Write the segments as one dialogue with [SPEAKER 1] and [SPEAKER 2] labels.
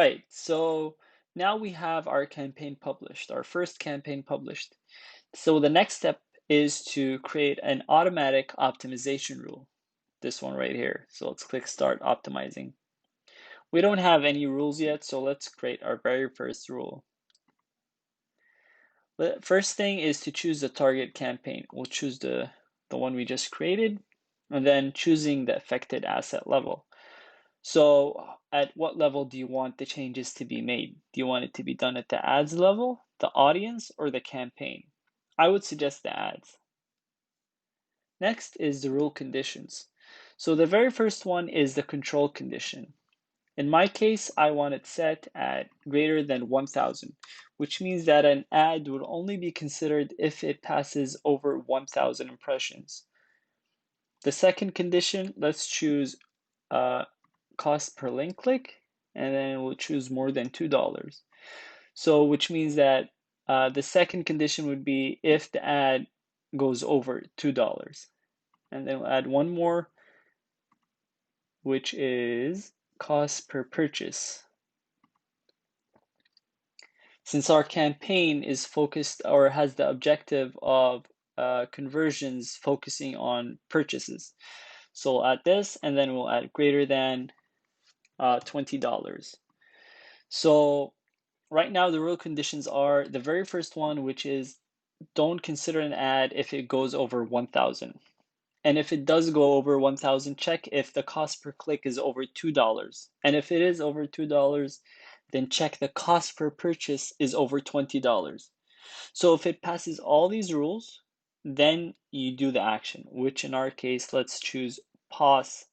[SPEAKER 1] Right, so now we have our campaign published, our first campaign published. So the next step is to create an automatic optimization rule, this one right here. So let's click Start Optimizing. We don't have any rules yet, so let's create our very first rule. The first thing is to choose the target campaign. We'll choose the one we just created, and then choosing the affected asset level. So at what level do you want the changes to be made? Do you want it to be done at the ads level, the audience, or the campaign? I would suggest the ads. Next is the rule conditions. So the very first one is the control condition. In my case, I want it set at greater than 1,000, which means that an ad would only be considered if it passes over 1,000 impressions. The second condition, let's choose cost per link click, and then we'll choose more than $2. So which means that the second condition would be if the ad goes over $2. And then we'll add one more, which is cost per purchase. Since our campaign is focused or has the objective of conversions focusing on purchases. So we'll add this, and then we'll add greater than $20. So right now the rule conditions are the very first one, which is don't consider an ad if it goes over 1,000. And if it does go over 1,000, check if the cost per click is over $2. And if it is over $2, then check the cost per purchase is over $20. So if it passes all these rules, then you do the action, which in our case, let's choose pause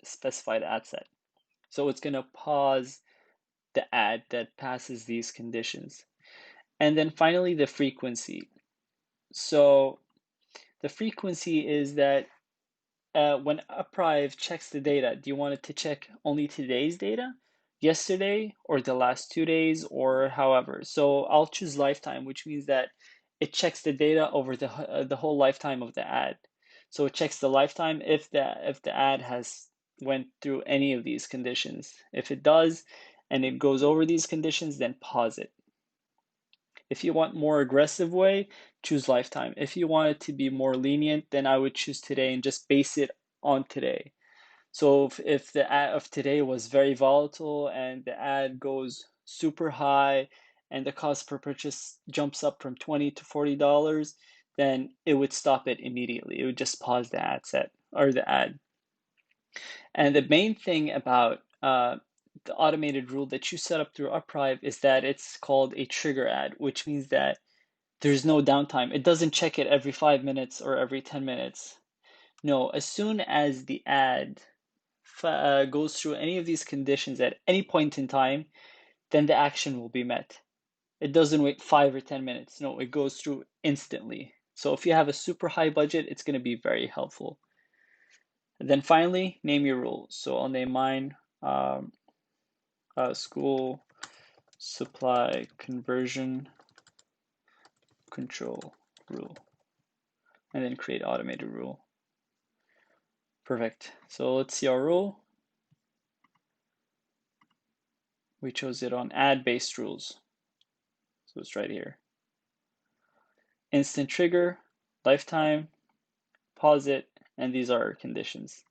[SPEAKER 1] specified ad set. So it's going to pause the ad that passes these conditions. And then finally, the frequency. So the frequency is that when upRive checks the data, do you want it to check only today's data, yesterday, or the last 2 days, or however? So I'll choose lifetime, which means that it checks the data over the whole lifetime of the ad. So it checks the lifetime if the ad has went through any of these conditions. If it does, and it goes over these conditions, then pause it. If you want more aggressive way, choose lifetime. If you want it to be more lenient, then I would choose today and just base it on today. So if the ad of today was very volatile and the ad goes super high and the cost per purchase jumps up from $20 to $40, then it would stop it immediately. It would just pause the ad set or the ad. And the main thing about the automated rule that you set up through upRive is that it's called a trigger ad, which means that there's no downtime. It doesn't check it every 5 minutes or every 10 minutes. No, as soon as the ad goes through any of these conditions at any point in time, then the action will be met. It doesn't wait 5 or 10 minutes. No, it goes through instantly. So if you have a super high budget, it's going to be very helpful. And then finally, name your rules. So I'll name mine school supply conversion control rule, and then create automated rule. Perfect. So let's see our rule. We chose it on ad-based rules. So it's right here. Instant trigger, lifetime, pause it, and these are our conditions.